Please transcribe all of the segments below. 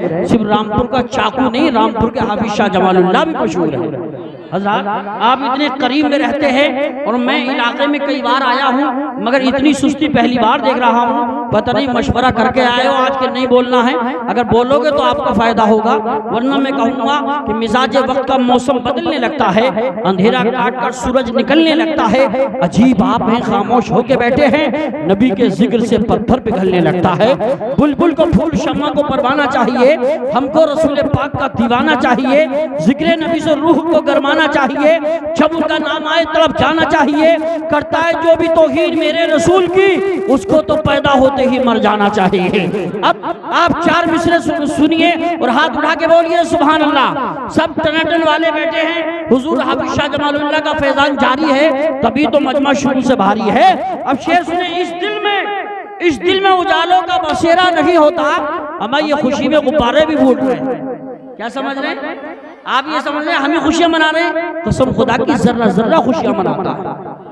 है, सिर्फ रामपुर का चाकू नहीं, रामपुर के हाफिज शाह जमालुल्लाह भी मशहूर है। हज़रात, आप इतने करीब में रहते हैं और मैं इलाके में कई बार आया हूँ, मगर इतनी सुस्ती पहली बार देख रहा हूँ। पता नहीं मशवरा करके आए हो आज के नहीं बोलना है, अगर बोलोगे तो आपका फायदा होगा, वरना मैं कहूँगा कि मिजाज वक्त का मौसम बदलने लगता है, अंधेरा काट कर सूरज निकलने लगता है। अजीब आप हैं, खामोश होके बैठे हैं, नबी के जिक्र से पत्थर पिघलने लगता है। बुलबुल को फूल शम्मा को परवाना चाहिए, हमको रसूल पाक का दीवाना चाहिए, जिक्र नबी से रूह को गरमाना चाहिए, जब उनका नाम आए तड़प जाना चाहिए। करता है जो भी तौहीद मेरे रसूल की, उसको तो पैदा होते ही मर जाना चाहिए। अब आप 4 मिसरे सुनिए और हाथ उठा के बोलिए सुभान अल्लाह। सब टनाटन वाले बैठे हैं, हुजूर हाफिज शाह जमालुल्लाह का फैजान जारी है, तभी तो मजमा शुरू से भारी है। अब शेर सुने, इस दिल में उजालों का बसेरा नहीं होता, हमें ये खुशी में गुब्बारे भी फूट रहे हैं। क्या समझ रहे हैं आप? ये समझ रहे हैं हमें खुशियां मना रहे हैं? कसम खुदा की जर्रा जर्रा खुशियां मनाता है।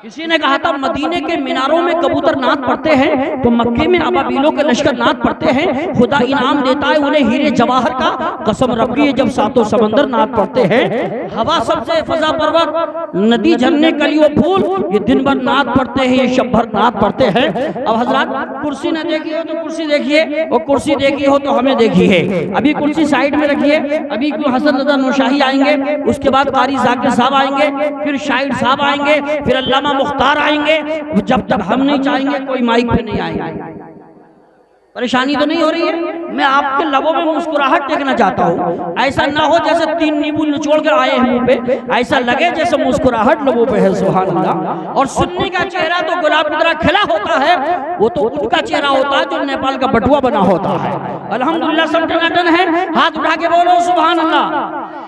किसी ने कहा था मदीने के मीनारों में कबूतर नात पड़ते हैं तो मक्के में अबाबीलों के लश्कर नात पड़ते हैं, खुदा इनाम देता है उन्हें हीरे जवाहर का, कसम रब की जब सातों समंदर नात पड़ते हैं। हवा सबसे फजा पर्वत, नदी झरने कलियों फूल, ये दिन भर नात पड़ते हैं, ये शब भर नात पड़ते हैं। अब हजरात, कुर्सी न देखी हो तो कुर्सी देखिए, और कुर्सी देखी हो तो हमें देखिए। अभी कुर्सी साइड में रखिए, अभी हसन रजा नौशाही आएंगे, उसके बाद कारी जाकिर साहब आएंगे, फिर शाहिद साहब आएंगे, फिर अल्लामा मुख्तार आएंगे। जब तक हम नहीं चाहेंगे कोई माइक पे नहीं आएंगे। परेशानी तो नहीं हो रही है? मैं आपके लबों में मुस्कुराहट देखना चाहता हूँ। ऐसा ना हो जैसे 3 नींबू निचोड़ कर आए हैं मुंह पे, ऐसा लगे जैसे मुस्कुराहट लोगों पे है। सुभान अल्लाह। और सुन्नी का चेहरा तो गुलाब की तरह खिला होता है, वो तो उनका चेहरा होता है जो नेपाल का बटुआ बना होता है। अल्हम्दुलिल्लाह, सब टनाटन है, हाथ उठा के बोलो सुभान अल्लाह।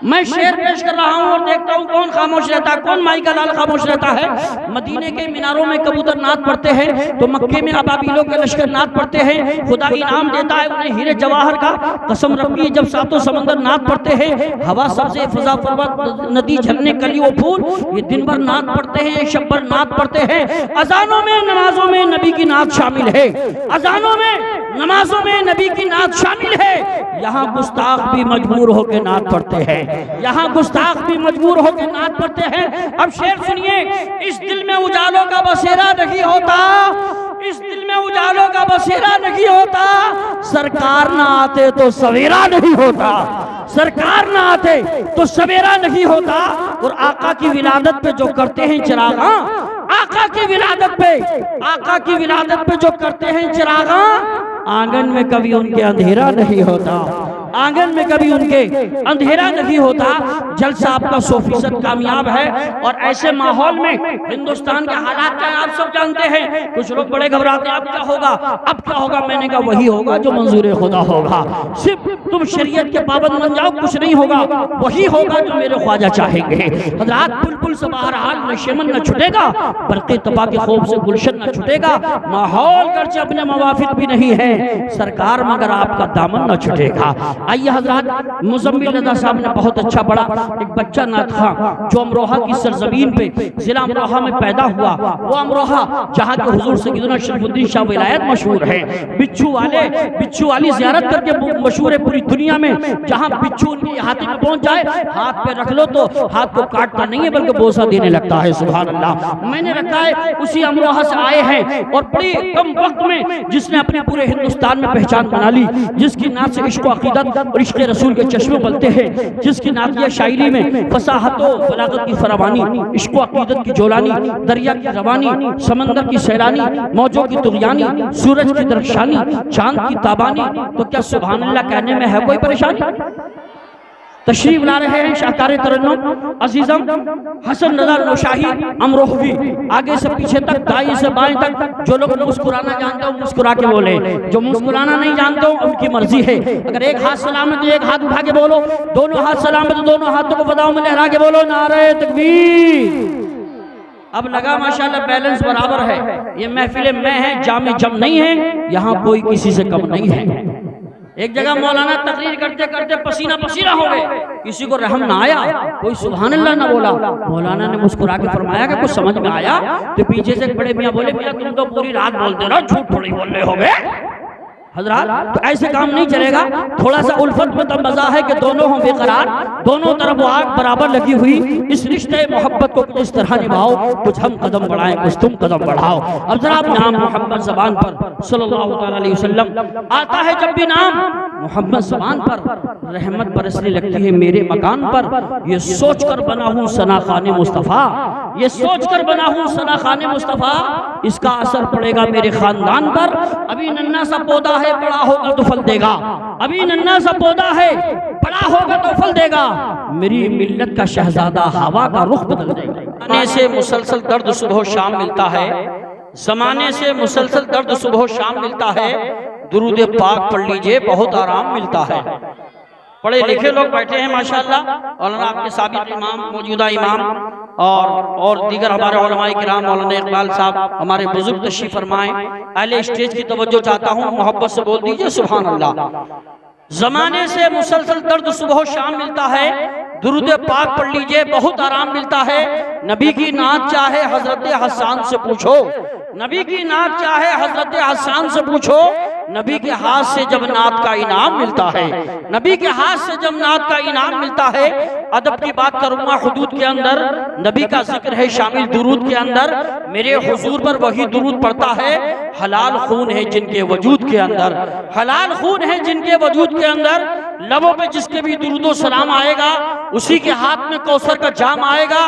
मैं शेर पेश कर रहा हूँ और देखता हूँ कौन खामोश रहता है, कौन माई का लाल खामोश रहता है। मदीने के मीनारों में कबूतर नात पड़ते हैं तो मक्के में अबाबीलों के लश्कर नात पड़ते हैं, खुदा इनाम देता है उन्हें हीरे जवाहर का, कसम रब की जब सातों समंदर नात पड़ते हैं। हवा सबसे फजा पर्वत, नदी झरने कलियों फूल, ये दिन भर नात पड़ते हैं, शब भर नात पड़ते हैं। अजानों में नमाजों में नबी की नात शामिल है, अजानों में नमाजों में नबी की नात शामिल है। यहाँ गुस्ताख भी मजबूर होकर नात पढ़ते हैं, यहाँ गुस्ताख भी मजबूर होकर नात पढ़ते हैं। अब शेर सुनिए, इस दिल में उजालों का बसेरा नहीं होता, इस दिल में उजालों का बसेरा नहीं होता, सरकार ना आते तो सवेरा नहीं होता, सरकार ना आते तो सवेरा नहीं होता। और आका की विलादत पे जो करते हैं चिरागा, आका की विलादत पे, आका की विलादत पे जो करते हैं चिरागा, आंगन में कभी उनके अंधेरा नहीं होता, आंगन में कभी उनके अंधेरा नहीं होता। जलसा आपका 100% कामयाब है। और ऐसे माहौल में हिंदुस्तान के हालात क्या आप सब जानते हैं। कुछ लोग बड़े घबराते हैं, अब क्या होगा, अब क्या होगा। मैंने कहा वही होगा जो मंजूर खुदा होगा। सिर्फ तुम शरीयत के पाबंद बन जाओ, कुछ नहीं होगा, वही होगा जो मेरे ख्वाजा चाहेंगे। हज़रात, बुलबुल से बहरहाल न शमन न छुटेगा, बल्कि तबा के खौफ से गुलशन न छुटेगा। माहौल गर्चे अपने मवाफिक भी नहीं है, सरकार मगर आपका दामन न छुटेगा। आइए हजरात, मुज़म्मिल रज़ा साहब ने बहुत अच्छा पढ़ा। एक बच्चा नात खां जो अमरोहा की सरजमीन पे जिला अमरोहा में पैदा हुआ, वो अमरोहा जहाँ के हुजूर सैयदना शरीफुद्दीन शाह विलायत मशहूर है। बिच्छू वाली ज़ियारत करके मशहूर है पूरी दुनिया में। जहाँ बिच्छू उनके हाथ में पहुँच जाए, हाथ पे रख लो तो हाथ को काटता नहीं है बल्कि बोसा देने लगता है। सुभान अल्लाह। मैंने रखा है उसी अमरोहा से आए हैं और बड़ी कम वक्त में जिसने अपने पूरे हिंदुस्तान में पहचान बना ली, जिसकी नात से इश्क व अक़ीदत और इश्क़ रसूल के चश्मे बनते हैं, जिसकी नातिया शायरी में फसाहत व बलागत की फरावानी, इश्क़ व अक़ीदत की जोलानी, दरिया की रवानी, समंदर की सैलानी, मौजों की तुग़यानी, सूरज की दरख्शानी, चांद की ताबानी, तो क्या सुभान अल्लाह कहने में है कोई परेशानी। तशरीफ ला रहे हैं शाहकार तरन्नुम अजीजम हसन रज़ा नौशाही अमरोहवी, आगे से पीछे तक, दाएं से बाएं तक। जो लोग मुस्कुराना जानते हो मुस्कुरा के बोले, जो मुस्कुराना नहीं जानते हो उनकी मर्जी है। अगर एक हाथ सलामत तो एक हाथ उठा के बोलो, दोनों हाथ सलामत तो दोनों हाथों को फज़ाओं में लहरा के बोलो नारे तकबीर। अब लगा माशाल्लाह बैलेंस बराबर है। ये महफिल में है, जामे जम नहीं है, यहाँ कोई किसी से कम नहीं है। एक जगह मौलाना तकरीर करते करते पसीना पसीना हो गए, किसी को रहम ना आया, कोई सुभान अल्लाह ना बोला। मौलाना ने मुस्कुरा के फरमाया कि कुछ समझ में आया। तो पीछे से बड़े मियाँ बोले, मियाँ तुम तो पूरी रात बोलते रहो, झूठ थोड़ी बोल रहे हो गए। हजरात, तो ऐसे काम नहीं चलेगा। थोड़ा सा उल्फत में तब मजा है कि दोनों हों बेकरार, दोनों तरफ आग बराबर लगी हुई। इस रिश्ते मोहब्बत को इस तरह निभाओ, कुछ हम कदम बढ़ाएं, कुछ तुम कदम बढ़ाओ। अब जरा नाम मोहम्मद ज़बान पर सल्लल्लाहु अलैहि वसल्लम आता है, जब भी नाम मोहम्मद ज़बान पर रहमत बरसने लगती है मेरे मकान पर। ये सोच कर बना हूँ सना खाने मुस्तफ़ा, ये सोच कर बना हूँ सना खाने मुस्तफ़ा, इसका असर पड़ेगा मेरे खानदान पर। अभी नन्ना सा पौधा है, बड़ा होगा तो फल देगा। अभी नन्ना सा पौधा है, बड़ा होगा तो फल देगा। मेरी मिल्लत का शहजादा हवा का रुख बदल देगा। जमाने से मुसलसल दर्द सुबह शाम मिलता है, जमाने से मुसलसल दर्द सुबह शाम मिलता है। दुरूद पाक पढ़ लीजिए, बहुत आराम मिलता है। पढ़े लिखे लोग बैठे हैं माशाअल्लाह, मौलाना आपके साबिक इमाम, मौजूदा इमाम और दीगर हमारे उलमाए किराम, मौलाना इकबाल साहब हमारे बुजुर्ग तशरीफ फरमाएं। अहले स्टेज की तवज्जो चाहता हूँ, मोहब्बत से बोल दीजिए सुभान अल्लाह। जमाने से मुसलसल दर्द सुबह शाम मिलता है, दुरूद पाक पढ़ लीजिए, बहुत आराम मिलता है। नबी की नात चाहे हजरत हसन से पूछो, नबी की नात चाहे हजरत हसन से पूछो। नबी के हाथ से जब नात का इनाम मिलता है, नबी के हाथ से जब नात का इनाम मिलता है। अदब की बात करूंगा, हुदूद के अंदर नबी का जिक्र है शामिल दुरूद के अंदर। मेरे हुजूर पर वही दुरूद पड़ता है। हलाल खून है जिनके वजूद के अंदर, हलाल खून है जिनके वजूद के अंदर। लबों पे जिसके भी दुरूदो सलाम आएगा, उसी के हाथ में कौसर का जाम आएगा।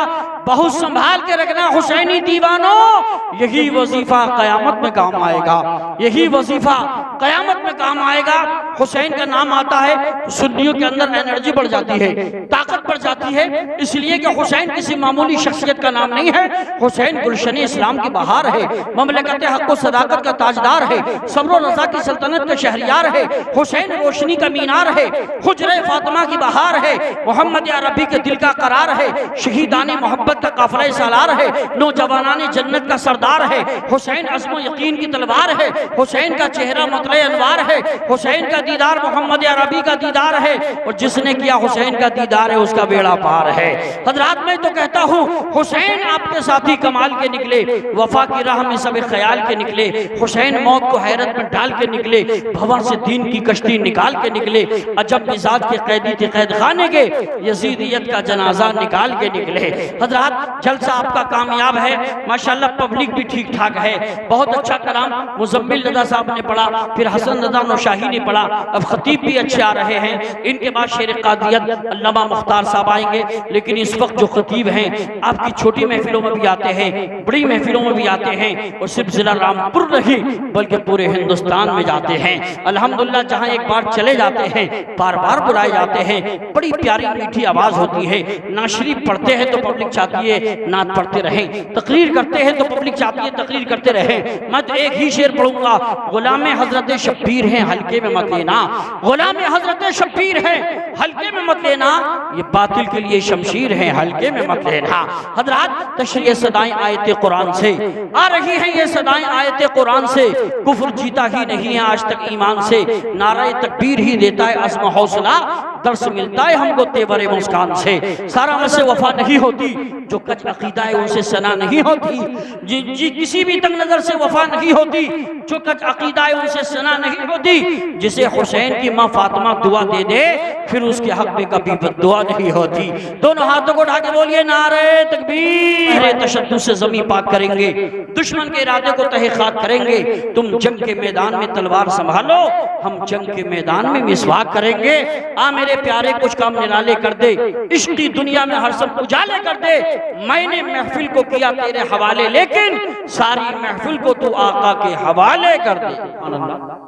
बहुत संभाल के रखना हुसैनी दीवानों, यही वजीफा कयामत में काम आएगा, यही वजीफा कयामत में काम आएगा। हुसैन का नाम आता है तो सुन्नियों के अंदर एनर्जी बढ़ जाती है, ताकत बढ़ जाती है, इसलिए कि हुसैन किसी मामूली शख्सियत का नाम नहीं है। हुसैन गुलशन इस्लाम की बहार है, ममलकत हक व सदाकत का ताजदार है, सब्र व रज़ा की सल्तनत का शहरियार है। हुसैन रोशनी का मीनार है, हुज्रे फातिमा की बहार है, मोहम्मद अरबी के दिल का करार है, शहीदाने मोहब्बत का काफिला सालार है, नौजवानाने जन्नत का सरदार है। हुसैन अज़्म यकीन की तलवार है, हुसैन का चेहरा मतले अनवार है, हुसैन का दीदार मोहम्मद अरबी का दीदार है, और जिसने किया हुसैन का दीदार है उसका बेड़ा पार है। हजरात, मैं तो कहता हूँ हुसैन आपके साथी कमाल के निकले, वफा की राह में सब ख्याल के निकले। हुसैन मौत को हैरत में डाल के निकले, भंवर से दीन की कश्ती निकाल के निकले। अजब मिजाज के कैदी थे कैद खाने के, यजीदियत का जनाजा निकाल के निकले। हजरात, जलसा आपका कामयाब है माशाल्लाह, पब्लिक भी ठीक ठाक है। बहुत अच्छा कलाम मुज़म्मिल रज़ा साहब ने पढ़ा, फिर हसन रज़ा नौशाही ने पढ़ा, अब खतीब भी अच्छे आ रहे हैं। इनके बाद शेर कादियत अल्लामा मुख्तार साहब आएंगे। लेकिन इस वक्त जो खतीब हैं आपकी छोटी महफिलों में भी आते हैं, बड़ी महफिलों में भी आते हैं, और सिर्फ जिला रामपुर नहीं बल्कि पूरे हिंदुस्तान में जाते हैं। अल्हम्दुलिल्लाह, जहाँ एक बार चले जाते हैं बार बार बुलाए जाते हैं। बड़ी प्यारी मीठी आवाज होती है। ना शरीफ पढ़ते हैं तो पब्लिक चाहती है नात पढ़ते रहें, तकरीर करते हैं तो पब्लिक चाहती है तकरीर करते रहें। मैं तो एक ही शेर पढ़ूंगा, गुलाम हजरत शब्बीर हैं हल्के में मत लेना, गुलाम हजरत शब्बीर हैं हल्के में मत लेना, ये बातिल के लिए शमशीर हैं हल्के में मत लेना। हजरात, तशरीह सदाएं आयत कुरान से आ रही हैं, ये सदाएं आयत कुरान से। कुफ्र जीता ही नहीं है आज तक ईमान से, नारा तकबीर ही देता है अज़्म हौसला, दर्स मिलता है हमको तेवरे मुस्कान से। सारा से वफा नहीं होती, जो कच अकीदा है उनसे सना नहीं होती। जी किसी भी तंग नजर से वफा नहीं होती, जो कच अकीदा है उनसे सना नहीं होती। जिसे हुसैन की माँ फातिमा दुआ दे दे, फिर उसके हक में कभी बद्दुआ नहीं होती। दोनों हाथों को उठा के बोलिए नारे तकबीर। तशद्दुद से ज़मीं पाक करेंगे, दुश्मन के इरादे को तहे खाक करेंगे। तुम जंग के मैदान में तलवार संभालो, हम जंग के मैदान में मिसवाक करेंगे। आ मेरे प्यारे कुछ काम निराले कर दे, इश्क की दुनिया में हर सब उजाले कर दे। मैंने महफिल को किया तेरे हवाले, लेकिन सारी महफिल को तू आका के हवाले कर दे। सुभान अल्लाह।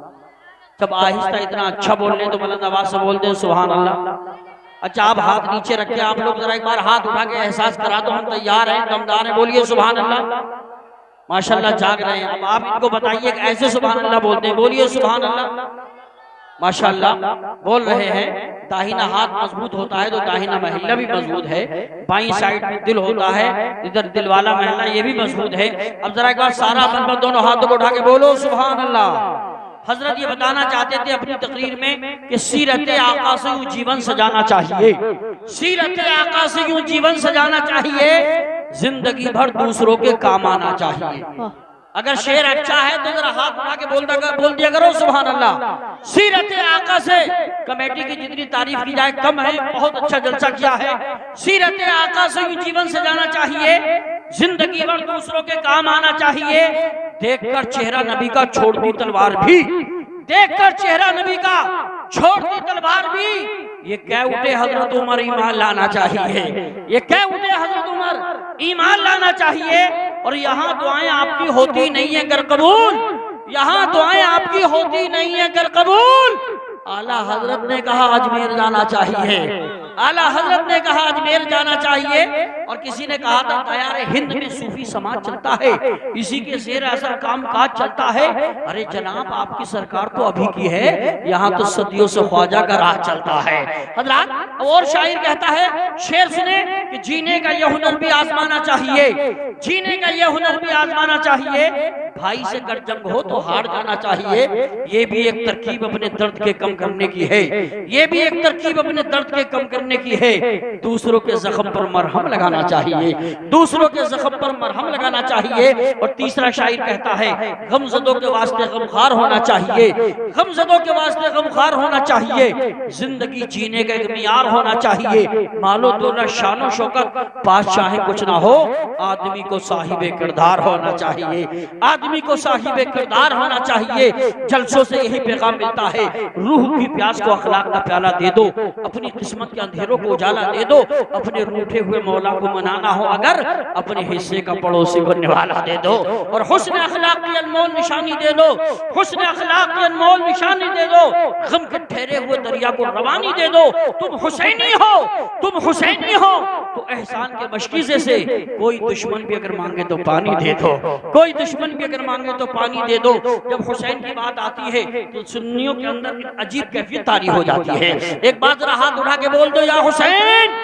जब आहिस्ता इतना अच्छा बोल रहे तो बुलंद आवाज से बोल दे सुभान अल्लाह। अच्छा, आप हाथ नीचे रखे, आप लोग जरा एक बार हाथ उठा के एहसास करा दो हम तैयार हैं, दमदार हैं। बोलिए सुभान अल्लाह। माशाल्लाह जाग रहे हैं। अब आप इनको बताइए ऐसे सुभान अल्लाह बोलते हैं, बोलिए सुभान अल्लाह। माशाल्लाह बोल रहे हैं। दाहिना हाथ मजबूत होता है तो दाहिना महिला भी मजबूत है, बाईं साइड में दिल होता है, इधर दिल वाला महिला ये भी मजबूत है। अब जरा एक बार सारा बनकर दोनों हाथों को उठा के बोलो सुभान अल्लाह। हजरत ये बताना चाहते थे अपनी तकरीर में कि सीरत आका से यूं जीवन सजाना चाहिए, सीरत आका से यूं जीवन सजाना चाहिए, जिंदगी भर दूसरों के काम आना चाहिए। अगर शेर अच्छा है तो जरा हाथ उठा के बोल दिया करो सुभान अल्लाह। सीरत आका से कमेटी की जितनी तारीफ की जाए कम है, बहुत अच्छा जलसा किया है। सीरत आका से यूं जीवन से जाना चाहिए, जिंदगी भर दूसरों के काम आना चाहिए। देखकर चेहरा नबी का छोड़ दी तलवार भी, देखकर चेहरा नबी का छोड़ दी तलवार भी। ये कह उठे हजरत उमर ईमान लाना चाहिए, ये कह उठे हजरत उमर ईमान लाना चाहिए। और यहाँ दुआएं आपकी होती नहीं है कर कबूल, यहाँ दुआएं आपकी होती नहीं है कर कबूल। आला हजरत ने कहा अजमेर जाना चाहिए, आला हजरत ने कहा अजमेर जाना चाहिए। और किसी ने कहा था दयारे हिंद में सूफी समाज चलता है, इसी के जेर असर काम काज चलता है। अरे जनाब आपकी सरकार तो अभी की है, यहाँ तो सदियों से ख्वाजा का राह चलता है। हजरात और शायर कहता है, शेर सुने कि जीने का यह हुनर भी आजमाना चाहिए, जीने का यह हुनर भी आजमाना चाहिए। भाई से अगर जंग हो तो हार जाना चाहिए, ये भी एक तरकीब अपने दर्द के कम करने की है, ये भी एक तरकीब अपने दर्द के कम करने की है। दूसरों के जख्म पर मरहम लगाना चाहिए, दूसरों के जख्म पर मरहम लगाना चाहिए। और तीसरा शायर कहता है, गमजदों के वास्ते गमखार होना चाहिए, गमजदों के वास्ते गमखार होना चाहिए। जिंदगी जीने का एक मियार होना चाहिए। मालो दौलत शानो शौकत पास चाहे कुछ ना हो, आदमी को साहिबे किरदार होना चाहिए, आदमी को साहिबे किरदार होना चाहिए। जलसों से यही पैगाम मिलता है, रूह की प्यास को अखलाक का प्याला दे दो, अपनी किस्मत के अंधेरों को उजाला दे दो। अपने रूठे हुए मौला को मनाना हो अगर, अपने हिस्से का पड़ोसी बनने वाला दे दो। और हुस्न अखलाक की अनमोल निशानी दे दो, हुस्न अखलाक की अनमोल निशानी दे दो। गम के ठहरे हुए दरिया को रवानी दे दो। तुम हुसैनी हो, तुम हुसैनी हो तो एहसान के मशकीज़े से कोई दुश्मन भी अगर मांगे तो पानी दे दो, कोई दुश्मन भी अगर मांगे तो पानी दे दो। जब हुसैन की बात आती है तो सुन्नियों के अंदर एक अजीब कैफियत तारी हो जाती है। एक बार जरा हाथ उठा के बोल दो या हुसैन,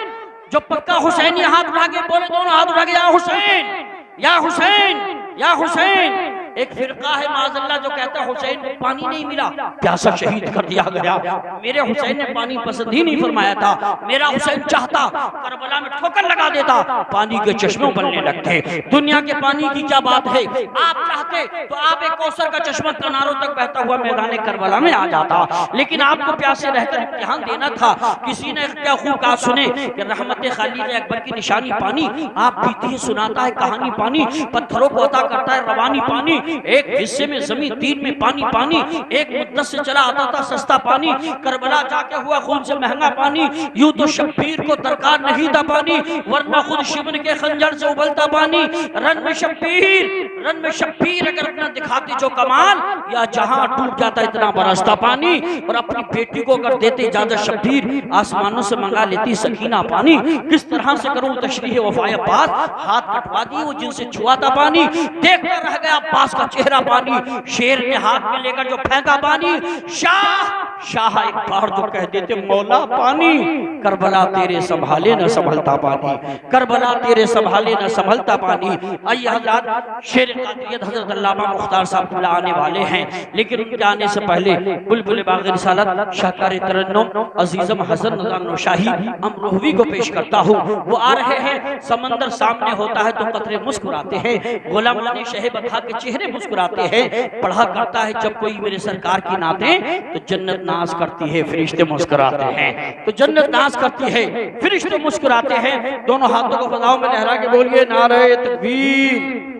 जो पक्का हुसैन ये हाथ उठा के बोले, दोनों हाथ उठा के या हुसैन, या हुसैन, या हुसैन। एक फिरका है माज़अल्लाह जो कहता है हुसैन को पानी नहीं मिला, प्यासा शहीद कर दिया गया। मेरे हुसैन ने पानी पसंद ही नहीं फरमाया था, मेरा हुसैन चाहता करबला में ठोकर लगा देता, पानी के चश्मे बनने लगते। दुनिया के पानी की क्या बात है, आप चाहते तो आप एक कौसर का चश्मा किनारों तक बहता हुआ मैदान करबला में आ जाता, लेकिन आपको प्यासे रहकर इम्तिहान देना था। किसी ने क्या खूब कहा सुने कि रहमत खालिद अकबर की निशानी पानी, आप पीते ही सुनाता है कहानी पानी, पत्थरों को अता करता है रवानी पानी। एक हिस्से में जमीन, तीन में पानी पानी, एक मुद्दत से चला आता था सस्ता पानी, करबला जाके हुआ खून से महंगा पानी। यूं तो शब्बीर को दरकार नहीं था पानी, वरना खुद शिवन के खंजर से उबलता पानी। रन में शब्बीर, रन में शब्बीर अगर अपना दिखाती जो कमाल, या जहां टूट जाता इतना बरसता पानी। और अपनी बेटी को अगर देते इजाजत शब्बीर, आसमानों से मंगा लेती सकीना पानी। किस तरह से करूं तशरीह वफाए बात, हाथ कटवा दी वो जिनसे छुआ था पानी। देखता रह गया पास का चेहरा पानी, शेर ने हाथ में लेकर जो फेंका पानी। शाह शाह एक बार जो कह देते मौला पानी, करबला तेरे संभाले न संभलता पानी, करबला तेरे संभाले न संभलता पानी। आइए हज़रात, शेर क़ादिरियत हज़रत अल्लामा मुख्तार साहब आने वाले हैं, लेकिन उनके आने से पहले बुलबुल बाग़ रिसालत शाहकार तरन्नुम अज़ीज़म हसन रज़ा शाही अमरोहवी को पेश करता हूँ। वो आ रहे हैं, समंदर सामने होता है तो कतरे मुस्कुराते हैं, गुलाम शह बता के चेहरे मुस्कुराते हैं। पढ़ा करता है जब कोई मेरे सरकार की नाते तो जन्नत नाज करती है, फरिश्ते मुस्कुराते हैं, तो जन्नत नाज करती है, फरिश्ते मुस्कुराते हैं। दोनों हाथों को फजाओं में लहरा के बोलिए नारे तकबीर।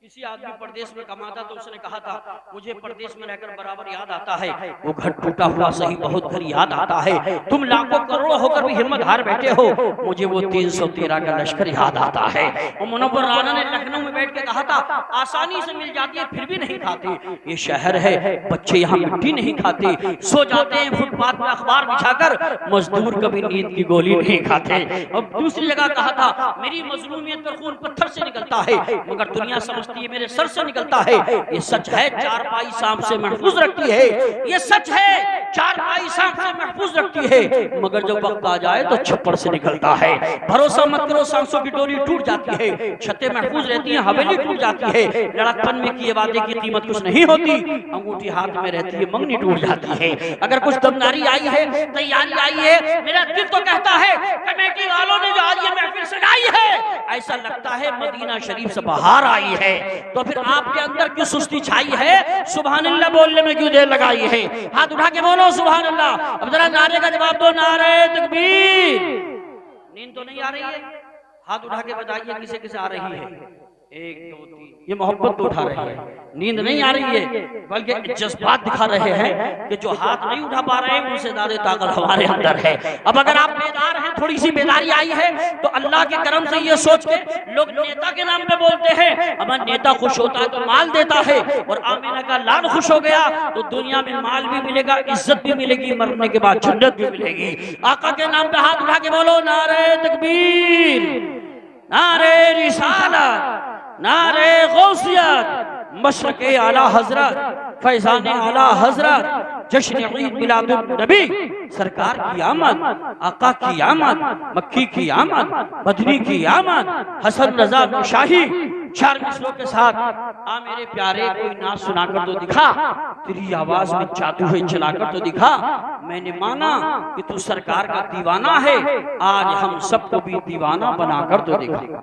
किसी आदमी परदेश में कमाता तो उसने कहा था मुझे परदेश में रहकर बराबर याद आता है वो घर टूटा हुआ सही बहुत घर याद आता है। तुम लाखों करोड़ों होकर भी हिम्मत हार बैठे हो, मुझे वो 313 का लश्कर याद आता है। और मुनव्वर राना ने लखनऊ में बैठ के कहा था आसानी से मिल जाती है फिर भी नहीं खाते, ये शहर है बच्चे यहाँ मिट्टी नहीं खाते, सो जाते हैं फुटपाथ में अखबार बिछाकर, मजदूर कभी नींद की गोली नहीं खाते। और दूसरी जगह कहा था मेरी मजलूमियत पर खून पत्थर से निकलता है मगर दुनिया समझती ये मेरे सर से निकलता है। ये सच है चारपाई सांप से महफूज रखती है, ये सच है चारपाई सांप से महफूज रखती है, मगर जब वक्त आ जाए तो छप्पर से निकलता है। भरोसा मत करो सांसों की डोरी टूट जाती है, छतें महफूज रहती हैं हवेली टूट जाती है। लड़कपन में किए वादे की कीमत कुछ नहीं होती, अंगूठी हाथ में रहती है मंगनी टूट जाती है। अगर कुछ दमदारी आई है, तैयारी आई है, मेरा दिल तो कहता है कमेटी वालों ने जो आज ये महफिल सजाई आई है, ऐसा लगता है मदीना शरीफ से बाहर आई है। तो फिर आपके अंदर क्यों सुस्ती छाई है? सुभान अल्लाह बोलने में क्यों देर लगाई है? हाथ उठा के बोलो सुभान अल्लाह। अब जरा नारे का जवाब दो, नारे तकबीर। नींद तो नहीं आ रही है? हाथ उठा के बताइए किसे किसे आ रही है? 1 2 3। ये मोहब्बत तो उठा रहे हैं, नींद नहीं आ रही है, बल्कि जज्बात दिखा रहे हैं कि जो हाथ नहीं उठा पा रहे हैं उनसे ज्यादा ताकत हमारे अंदर है। अब अगर आप बेदार हैं, थोड़ी सी बेदारी आई है, तो अल्लाह के करम से ये सोच के लोग नेता के नाम पे बोलते हैं, अब नेता खुश होता है तो माल देता है, और आमिना का लाल खुश हो गया तो दुनिया में माल भी मिलेगा, इज्जत भी मिलेगी, मरने के बाद जन्नत भी मिलेगी। आका के नाम पे हाथ उठा के बोलो, नारे तकबीर, नारे रिसालत, नारे गौसियत, मशरक़े आला हजरत, फैज़ाने आला हजरत, जश्न ईद मिलादुन नबी, सरकार की आमद, आका की आमद, मक्की की आमद, मदनी की आमद, हसन रजा शाही। 4 मिसलों के साथ आ मेरे प्यारे कोई नाच सुनाकर तो दिखा, तेरी आवाज में जादू है चलाकर तो दिखा। मैंने माना कि तू सरकार का दीवाना है, आज हम सबको भी दीवाना बनाकर तो दिखा।